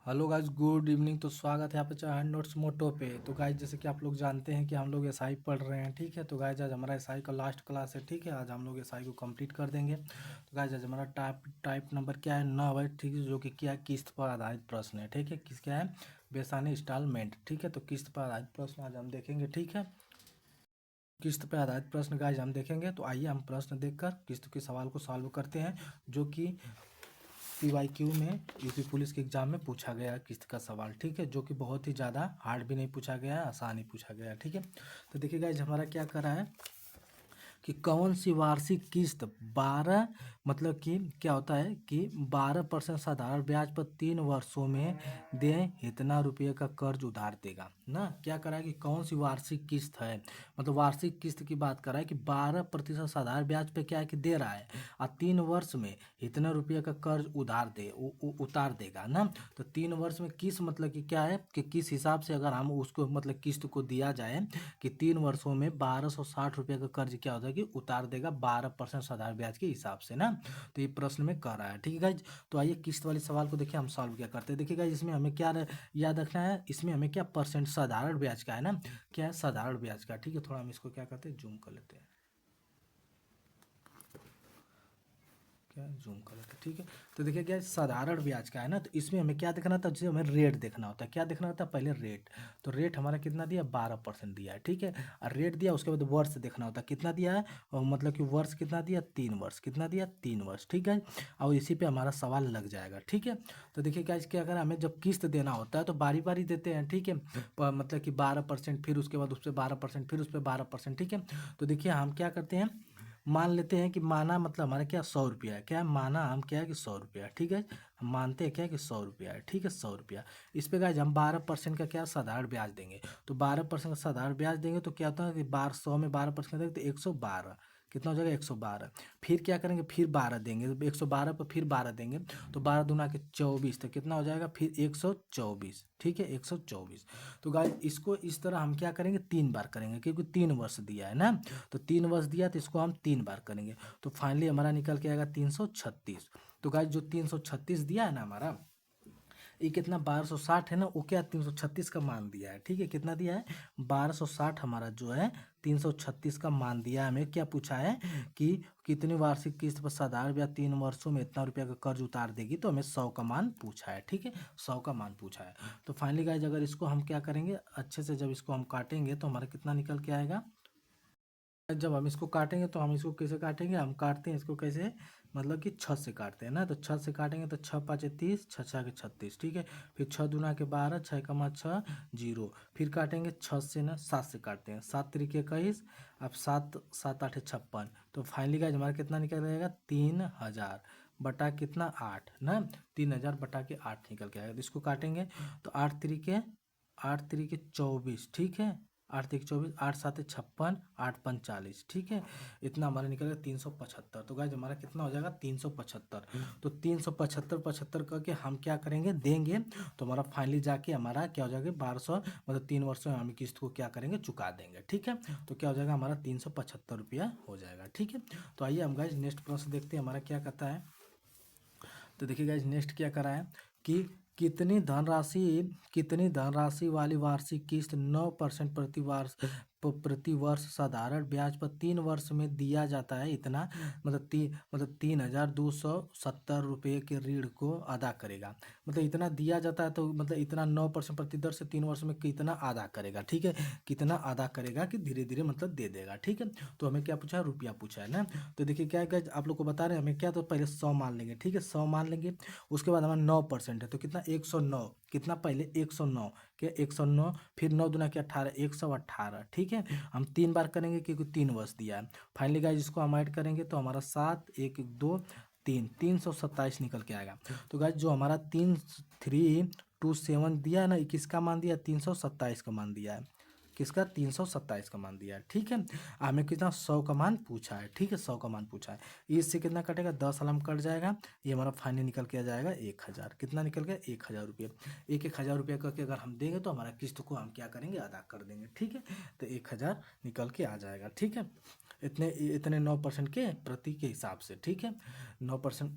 Hello guys, good evening. तो स्वागत है यहाँ पे चाहे नोट्स मोटो पे। तो गाइज जैसे कि आप लोग जानते हैं कि हम लोग एसआई पढ़ रहे हैं, ठीक है। तो गाइज आज हमारा एसआई का लास्ट क्लास है, ठीक है। आज हम लोग एसआई को कंप्लीट कर देंगे। तो गाइज आज हमारा टाइप नंबर क्या है, 9 है, ठीक है। जो कि क्या है, किस्त पर आधारित प्रश्न है, ठीक है। किस क्या है, बेसानी इंस्टॉलमेंट, ठीक है। तो किस्त पर आधारित प्रश्न आज हम देखेंगे, ठीक है। किस्त पर आधारित प्रश्न गाइज हम देखेंगे। तो आइए हम प्रश्न देखकर किस्त के सवाल को सॉल्व करते हैं, जो कि PYQ में यूपी पुलिस के एग्जाम में पूछा गया है किस्त का सवाल, ठीक है। जो कि बहुत ही ज़्यादा हार्ड भी नहीं पूछा गया है, आसान ही पूछा गया है, ठीक है। तो देखिए गाइज हमारा क्या करा है कि कौन सी वार्षिक किस्त 12 मतलब कि क्या होता है कि 12% साधारण ब्याज पर 3 वर्षों में दे इतना रुपये का कर्ज उधार देगा ना। क्या करा है कि कौन सी वार्षिक किस्त है, मतलब वार्षिक किस्त की बात कर रहा है कि 12% साधारण ब्याज पे क्या है कि दे रहा है और 3 वर्ष में इतना रुपये का कर्ज उधार उतार देगा ना। तो 3 वर्ष में किस मतलब कि क्या है कि किस हिसाब से अगर हम उसको मतलब किस्त को दिया जाए कि 3 वर्षों में 1260 रुपये का कर्ज क्या होता है कि उतार देगा 12% साधारण ब्याज के हिसाब से ना। तो ये प्रश्न में कर रहा है, ठीक है गाइज। तो आइए किस्त वाले सवाल को देखिए हम सॉल्व क्या करते हैं। देखिए गाइज इसमें हमें क्या याद रखना है, इसमें हमें क्या परसेंट साधारण ब्याज का है ना, क्या है साधारण ब्याज का, ठीक है। थोड़ा हम इसको क्या करते हैं, जूम कर लेते हैं, क्या जूम कर लेते हैं, ठीक है। तो देखिए क्या साधारण ब्याज का है ना, तो इसमें हमें क्या देखना था, जैसे हमें रेट देखना होता है। क्या देखना होता है, पहले रेट। तो रेट हमारा कितना दिया, 12% दिया है, ठीक है। और रेट दिया, उसके बाद वर्ष देखना होता है कितना दिया है, और मतलब कि वर्ष कितना दिया, 3 वर्ष, कितना दिया, 3 वर्ष, ठीक है। और इसी पे हमारा सवाल लग जाएगा, ठीक है। तो देखिए क्या अगर हमें जब किस्त देना होता है तो बारी बारी देते हैं, ठीक है। मतलब कि 12%, फिर उसके बाद उस पर 12%, फिर उस पर 12%, ठीक है। तो देखिए हम क्या करते हैं, मान लेते हैं कि माना मतलब हमारा क्या 100 रुपया है, क्या है माना हम क्या है कि 100 रुपया, ठीक है। हम मानते हैं क्या है कि 100 रुपया है, ठीक है, 100 रुपया। इस पे गाइज हम 12% का क्या साधारण ब्याज देंगे। तो 12% का साधारण ब्याज देंगे तो क्या होता है कि 100 में 12% देंगे तो 112, कितना हो जाएगा 112। फिर क्या करेंगे, फिर 12 देंगे, तो 112 पर फिर 12 देंगे, तो 12 दूना के 24, तो कितना हो जाएगा फिर 124, ठीक है, 124। तो गाइज इसको इस तरह हम क्या करेंगे, 3 बार करेंगे, क्योंकि 3 वर्ष दिया है ना। तो 3 वर्ष दिया तो इसको हम 3 बार करेंगे। तो फाइनली हमारा निकल के आएगा 336। तो गाइज जो 336 दिया है ना हमारा, ये कितना 1260 है ना, वो क्या 336 का मान दिया है, ठीक है। कितना दिया है, 1260 हमारा जो है 336 का मान दिया है। हमें क्या पूछा है कि कितनी वार्षिक किस्त पर साधारण ब्याज 3 वर्षों में इतना रुपया का कर्ज उतार देगी, तो हमें 100 का मान पूछा है, ठीक है, 100 का मान पूछा है। तो फाइनली गाइज अगर इसको हम क्या करेंगे अच्छे से, जब इसको हम काटेंगे तो हमारा कितना निकल के आएगा। जब हम इसको काटेंगे तो हम इसको कैसे काटेंगे, हम काटते हैं इसको कैसे, मतलब कि छत से काटते हैं ना। तो छत से काटेंगे तो 6×5 = 30, 6×6 = 36, ठीक है। फिर 6×2 = 12, 6×6 0। फिर काटेंगे छत से ना, 7 से काटते हैं, 7×3 = 21। अब 7×7 = 56। तो फाइनली गाइज हमारा कितना निकल जाएगा, 3000 बटा कितना 8 ना, 3000 बटा के 8 निकल के आएगा। तो इसको काटेंगे तो 8×3 = 24, ठीक है। 8×3 = 24, 8×7 = 56, 8×5 = 40, ठीक है। इतना हमारा निकलेगा 375। तो गाइज हमारा कितना हो जाएगा 375। तो 375 75 करके हम क्या करेंगे, देंगे। तो हमारा फाइनली जाके हमारा क्या हो जाएगा 1200, मतलब 3 वर्षों में हम किस्त को क्या करेंगे, चुका देंगे, ठीक है। तो क्या हो जाएगा हमारा 375 रुपया हो जाएगा, ठीक है। तो आइए हम गाइज नेक्स्ट प्रश्न देखते हैं हमारा क्या कहता है। तो देखिए गाइज नेक्स्ट क्या करा है कि कितनी धनराशि वाली वार्षिक किस्त 9% प्रति वर्ष साधारण ब्याज पर 3 वर्ष में दिया जाता है, इतना मतलब 3270 रुपये के ऋण को अदा करेगा। मतलब इतना दिया जाता है, तो मतलब इतना 9% प्रति दर से 3 वर्ष में कितना अदा करेगा, ठीक है। कितना अदा करेगा कि धीरे धीरे मतलब दे देगा, ठीक है। तो हमें क्या पूछा है, रुपया पूछा है ना। तो देखिए क्या है आप लोग को बता रहे हैं हमें क्या, तो पहले 100 मान लेंगे, ठीक है, 100 मान लेंगे। उसके बाद हमारा 9% है तो कितना 109, कितना पहले 109, क्या 109, फिर 9×2 = 18, 118, ठीक है। हम 3 बार करेंगे क्योंकि 3 वर्ष दिया है। फाइनली गाइज इसको हम ऐड करेंगे तो हमारा 7 1 2 3 327 निकल के आएगा। तो गाइज जो हमारा 3327 दिया है ना, किसका मान दिया, 327 का मान दिया है, किसका 327 का मान दिया है, ठीक है। हमें कितना 100 का मान पूछा है, ठीक है, 100 का मान पूछा है। इससे कितना कटेगा, 10 आलम कट जाएगा, ये हमारा फाइनल निकल के आ जाएगा 1000। कितना निकल गया 1000 रुपये। 1000 रुपये करके अगर हम देंगे तो हमारा किस्त को हम क्या करेंगे, अदा कर देंगे, ठीक है। तो 1000 निकल के आ जाएगा, ठीक है। इतने इतने 9% के प्रति के हिसाब से, ठीक है, 9%।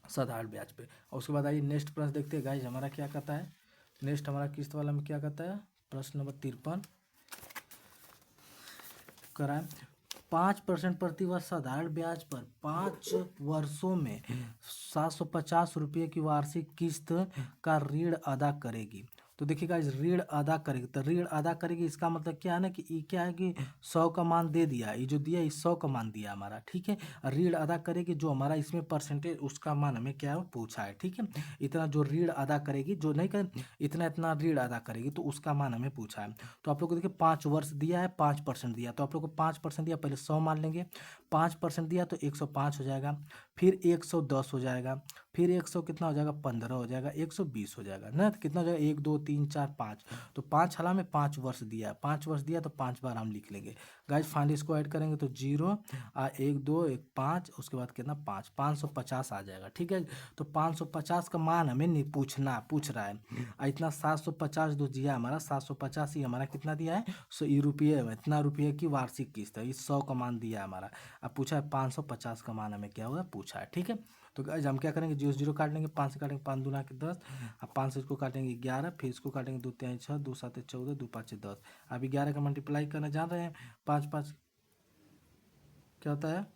साधारण ब्याज पे। और उसके बाद आइए नेक्स्ट प्रश्न देखते हैं गाइज, हमारा क्या कहता है। नेक्स्ट हमारा किस्त वाला में क्या कहता है, प्रश्न नंबर 53 कराए। 5% प्रतिवर्ष साधारण ब्याज पर 5 वर्षों में 750 रुपये की वार्षिक किस्त का ऋण अदा करेगी। तो देखिएगा, इस ऋण अदा करेगी, तो ऋण अदा करेगी इसका मतलब क्या है ना कि ये क्या है कि 100 का मान दे दिया, ये जो दिया ये 100 का मान दिया हमारा, ठीक है। ऋण अदा करेगी जो हमारा इसमें परसेंटेज उसका मान हमें क्या है पूछा है, ठीक है। इतना जो ऋण अदा करेगी, जो नहीं कर इतना इतना ऋण अदा करेगी तो उसका मान हमें पूछा है। तो आप लोग को देखिए 5 वर्ष दिया है, 5% दिया, तो आप लोग को 5% दिया, पहले 100 मान लेंगे। 5% दिया तो 105 हो जाएगा, फिर 110 हो जाएगा, फिर 100 कितना हो जाएगा 15 हो जाएगा, 120 हो जाएगा ना, तो कितना हो जाएगा 1 2 3 4 5। तो 5 हला में 5 वर्ष दिया है, 5 वर्ष दिया तो 5 बार हम लिख लेंगे गाइज। फाइनली इसको ऐड करेंगे तो 0 1 2 1 5, उसके बाद कितना 5 550 आ जाएगा, ठीक है। तो 550 का मान हमें नहीं पूछ रहा है। इतना 750 जो दिया हमारा 750 ही हमारा कितना दिया है, सो ये रुपये, इतना रुपये की वार्षिक किस्त है, इस 100 का मान दिया है हमारा। अब पूछा है 550 का मान हमें क्या हुआ पूछा है, ठीक है। तो गाइस हम क्या करेंगे, 0 0 काट लेंगे, 5 से काटेंगे 5 दूना के 10, अब 5 से इसको काटेंगे 11, फिर इसको काटेंगे 2 3 6 2 7 14 2 5 10। अब 11 का मल्टीप्लाई करना जान रहे हैं, 5 5 क्या होता है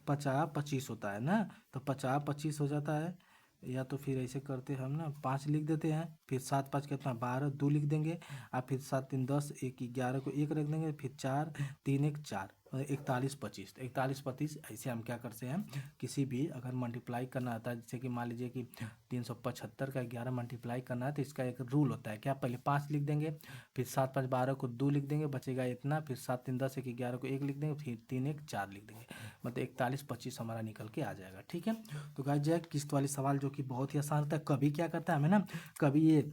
50 25 होता है ना, तो 50 25 हो जाता है। या तो फिर ऐसे करते हम ना 5 लिख देते हैं, फिर 7 5 कितना 12 2 लिख देंगे, और फिर 7 3 10 1 11 को 1 रख देंगे, फिर 4 3 1 4, 41 25, 41 25। ऐसे हम क्या करते हैं, किसी भी अगर मल्टीप्लाई करना आता है, जैसे कि मान लीजिए कि 375 का 11 मल्टीप्लाई करना है, तो इसका एक रूल होता है क्या, पहले 5 लिख देंगे, फिर 7 5 12 को 2 लिख देंगे, बचेगा इतना, फिर 7 3 10 1 11 को 1 लिख देंगे, फिर 3 1 4 लिख देंगे, मतलब 41 25 हमारा निकल के आ जाएगा, ठीक है। तो गाइस जो है किस्त वाली सवाल जो कि बहुत ही आसान होता है, कभी क्या करता है हमें ना, कभी ये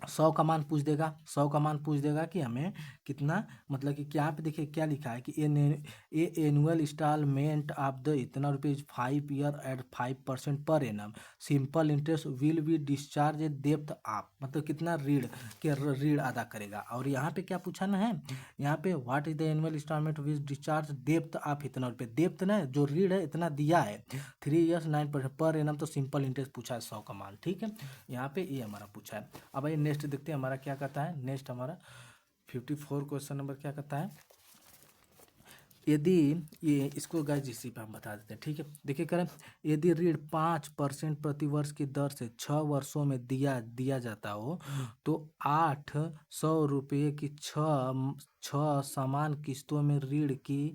100 का मान पूछ देगा, 100 का मान पूछ देगा कि हमें कितना, मतलब कि क्या पे देखिए क्या लिखा है कि a annual installment of the इतना रुपीज 5 ईयर एट 5% पर annum, simple interest will be discharge डेप्थ आप, मतलब कितना ऋण अदा करेगा। और यहाँ पे क्या पूछा ना है, यहाँ पे what is the annual installment will discharge डेप्थ ऑफ इतना रुपये, डेप्थ ना जो ऋण है इतना दिया है 3 ईयर्स 9% पर एनम, तो सिंपल इंटरेस्ट पूछा है 100 का मान, ठीक है। यहाँ पे ये हमारा पूछा है। अब आइए नेक्स्ट देखते हैं हमारा क्या कहता है। नेक्स्ट हमारा 54 क्वेश्चन नंबर क्या कहता है, यदि ये इसको गाइस इसी पे हम बता देते हैं, ठीक है। देखिए करें, यदि ऋण 5% प्रतिवर्ष की दर से 6 वर्षों में दिया जाता हो, तो 800 रुपये की छः समान किस्तों में ऋण की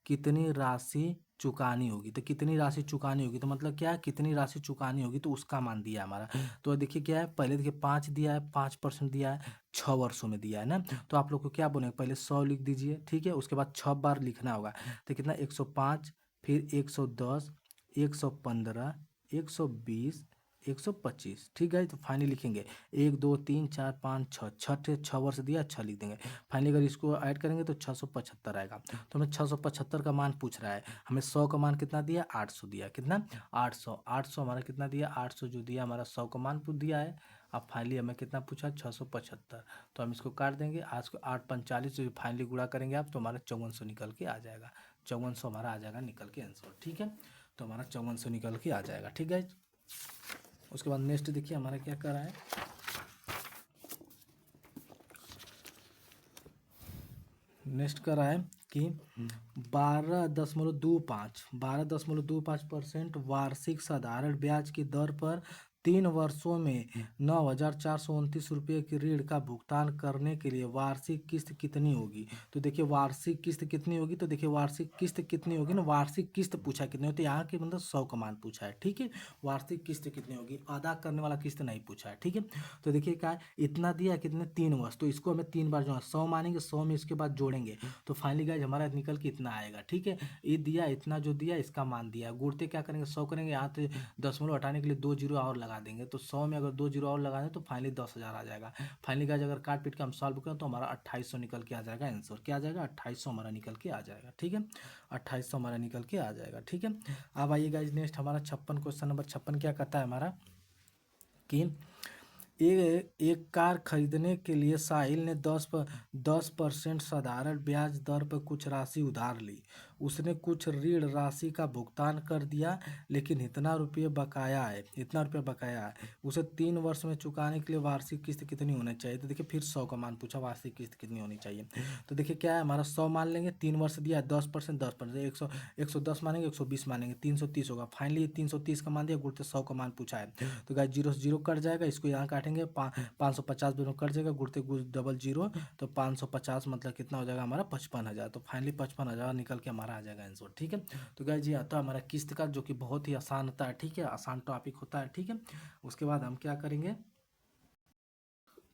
कितनी राशि चुकानी होगी। तो कितनी राशि चुकानी होगी, तो मतलब क्या है कितनी राशि चुकानी होगी, तो उसका मान दिया है हमारा। तो देखिए क्या है, पहले देखिए 5 दिया है, 5% दिया है, 6 वर्षों में दिया है ना, तो आप लोग को क्या बोलेंगे, पहले 100 लिख दीजिए, ठीक है। उसके बाद 6 बार लिखना होगा, तो कितना 105, फिर 110 115 120 125, ठीक है। तो फाइनली लिखेंगे 1 2 3 4 5 6, 6 वर्ष दिया, 6 लिख देंगे। फाइनली अगर इसको ऐड करेंगे तो 675 आएगा। तो हमें 675 का मान पूछ रहा है, हमें 100 का मान कितना दिया 800 दिया, कितना 800 हमारा कितना दिया 800 जो दिया हमारा 100 का मान पूछ दिया है। अब फाइनली हमें कितना पूछा 675, तो हम इसको काट देंगे, आज को 8 45 जो फाइनली गुणा करेंगे आप, तो हमारा 5400 निकल के आ जाएगा, 5400 हमारा आ जाएगा निकल के आंसर, ठीक है। तो हमारा 5400 निकल के आ जाएगा, ठीक है। उसके बाद नेक्स्ट देखिए हमारा क्या कर रहा है, नेक्स्ट कर रहा है कि 12.25% वार्षिक साधारण ब्याज की दर पर 3 वर्षों में 9,429 रुपये की ऋण का भुगतान करने के लिए वार्षिक किस्त कितनी होगी। तो देखिए वार्षिक किस्त कितनी होगी, तो देखिए वार्षिक किस्त कितनी होगी ना, वार्षिक किस्त पूछा कितनी होती है, यहाँ की मतलब 100 का मान पूछा है, ठीक है। वार्षिक किस्त कितनी होगी, अदा करने वाला किस्त नहीं पूछा है, ठीक है। तो देखिए क्या है, इतना दिया कितने 3 वर्ष, तो इसको हमें 3 बार जोड़ना, 100 मानेंगे, 100 में इसके बाद जोड़ेंगे, तो फाइनली गाइज हमारा निकल के इतना आएगा, ठीक है। ये दिया इतना जो दिया इसका मान दिया, गुड़ते क्या करेंगे 100 करेंगे, यहाँ से 10 हटाने के लिए 2 जीरो और लगा देंगे, तो 100 में अगर 2 जीरो और लगा दें तो फाइनली 10,000 आ जाएगा। फाइनली गाइज अगर काट पीट के हम सॉल्व करें तो हमारा 2800 निकल के आ जाएगा आंसर, क्या आ जाएगा 2800 हमारा निकल के आ जाएगा, ठीक है। 2800 हमारा निकल के आ जाएगा, ठीक है। अब आइए गाइज नेक्स्ट हमारा 56 क्वेश्चन नंबर 56 क्या कहता है हमारा कि एक कार खरीदने के लिए साहिल ने 10% साधारण ब्याज दर पर कुछ राशि उधार ली। उसने कुछ ऋण राशि का भुगतान कर दिया, लेकिन इतना रुपये बकाया है, उसे 3 वर्ष में चुकाने के लिए वार्षिक किस्त कितनी होनी चाहिए। तो देखिए फिर 100 का मान पूछा, वार्षिक किस्त कितनी होनी चाहिए। तो देखिए क्या है हमारा 100 मान लेंगे, 3 वर्ष दिया है, 10%, 10%, 110 मानेंगे, 120 मानेंगे, 330 होगा। फाइनली 330 का मान दिया, गुणते 100 का मान पूछा है। तो गाइस 0 से 0 कट जाएगा, इसको यहाँ काटेंगे, 550 दोनों कट जाएगा, गुणते डबल 0, तो 550 मतलब कितना हो जाएगा हमारा 55,000। तो फाइनली 55,000 निकल के हमारा आ जाएगा आंसर। ठीक है, तो गाइस ये आता है हमारा किस्त का, जो कि बहुत ही आसान होता है। ठीक है, आसान टॉपिक होता है। ठीक है, उसके बाद हम क्या करेंगे,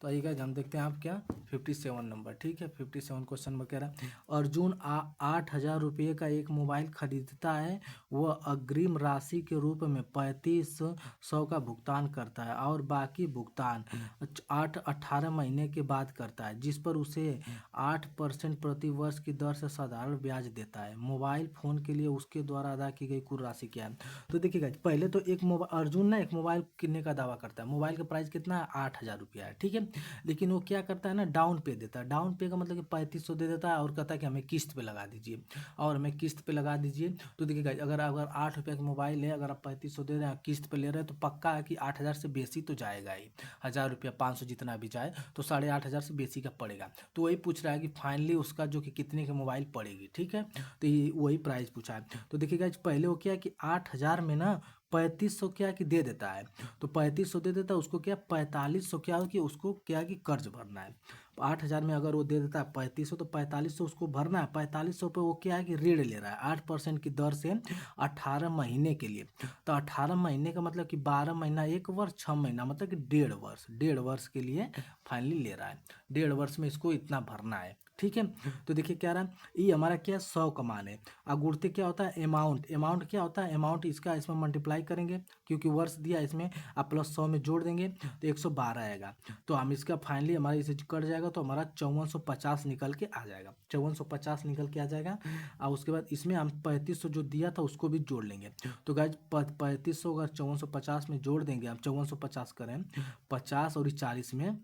तो आइए गाइस हम देखते हैं आप क्या 57 नंबर। ठीक है, 57 क्वेश्चन में कह रहा है अर्जुन 8,000 रुपये का एक मोबाइल खरीदता है। वह अग्रिम राशि के रूप में 3500 का भुगतान करता है और बाकी भुगतान 18 महीने के बाद करता है, जिस पर उसे 8% प्रति वर्ष की दर से साधारण ब्याज देता है। मोबाइल फ़ोन के लिए उसके द्वारा अदा की गई कुल राशि क्या है। तो देखिए गाइस पहले तो अर्जुन ना एक मोबाइल किनने का दावा करता है। मोबाइल का प्राइस कितना है, 8,000 रुपया है। ठीक है, लेकिन वो क्या करता है ना, डाउन पे देता है। डाउन पे का मतलब कि 3500 दे देता है और कहता है कि हमें किस्त पे लगा दीजिए, और हमें किस्त पे लगा दीजिए। तो देखिए गाइस अगर 8 रुपये का मोबाइल है, अगर आप 3500 दे रहे हैं, किस्त पे ले रहे हैं, तो पक्का है कि 8,000 से बेसी तो जाएगा ही। 1,000 रुपया 500 जितना भी जाए तो 8,500 से बेसी का पड़ेगा। तो वही पूछ रहा है कि फाइनली उसका जो कि कितने की मोबाइल पड़ेगी। ठीक है, तो ये वही प्राइस पूछा है। तो देखिए गाइस पहले वो क्या है कि 8,000 में ना 3500 क्या कि दे देता है। तो 3500 दे देता है, उसको क्या 4500 क्या हो कि उसको क्या कि कर्ज भरना है। 8,000 में अगर वो दे देता है 3500, तो 4500 उसको भरना है। 4500 पे वो क्या है कि ऋण ले रहा है 8% की दर से 18 महीने के लिए। तो 18 महीने का मतलब कि 12 महीना, 1 वर्ष, 6 महीना मतलब कि 1.5 वर्ष, 1.5 वर्ष के लिए फाइनली ले रहा है। 1.5 वर्ष में इसको इतना भरना है। ठीक है, तो देखिए क्या रहा है, ये हमारा क्या 100 का मान है। गुणते क्या होता है, अमाउंट क्या होता है, अमाउंट इसका इसमें मल्टीप्लाई करेंगे, क्योंकि वर्ष दिया इसमें, आप प्लस 100 में जोड़ देंगे तो 112 आएगा। तो हम इसका फाइनली हमारा इसे कट जाएगा, तो हमारा 5450 निकल के आ जाएगा। 5450 निकल के आ जाएगा। और उसके बाद इसमें हम 3500 जो दिया था उसको भी जोड़ लेंगे। तो गाइज 3500 अगर 5450 में जोड़ देंगे, हम 5450 करें, 50 और 40 में,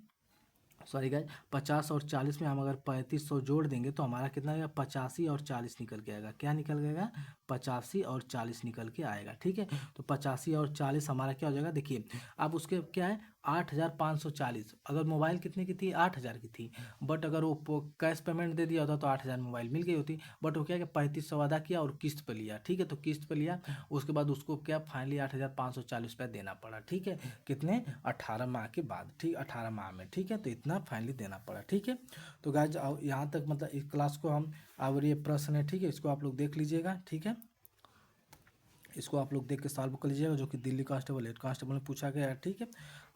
सॉरी गाइज 50 और 40 में हम अगर 3500 जोड़ देंगे तो हमारा कितना आएगा, 85 और 40 निकल के आएगा। क्या निकल गएगा, 85 और 40 निकल के आएगा। ठीक है, तो 85 और 40 हमारा क्या हो जाएगा, देखिए अब उसके क्या है 8,540। अगर मोबाइल कितने की थी, 8,000 की थी, बट अगर वो कैश पेमेंट दे दिया होता तो 8,000 मोबाइल मिल गई होती। बट वो क्या कि 3500 अदा किया और किस्त पे लिया। ठीक है, तो किस्त पे लिया, उसके बाद उसको क्या फाइनली 8,540 रुपया देना पड़ा। ठीक है, कितने 18 माह के बाद। ठीक, 18 माह में। ठीक है, तो इतना फाइनली देना पड़ा। ठीक है, तो गाइज यहाँ तक मतलब इस क्लास को हम, और ये प्रश्न है, ठीक है, इसको आप लोग देख लीजिएगा। ठीक है, इसको आप लोग देख के सॉल्व कर लीजिएगा, जो कि दिल्ली कांस्टेबल, हेड कांस्टेबल में पूछा गया है। ठीक है,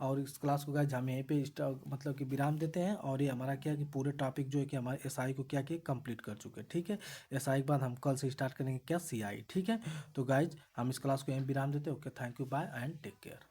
और इस क्लास को गाइज हम यहीं पे मतलब कि विराम देते हैं। और ये हमारा क्या है कि पूरे टॉपिक जो है कि हमारे एसआई को क्या किया, कंप्लीट कर चुके हैं। ठीक है, एसआई के बाद हम कल से स्टार्ट करेंगे क्या, सीआई। ठीक है, तो गाइज हम इस क्लास को यहीं विराम देते हैं। Okay, thank you, bye and take care.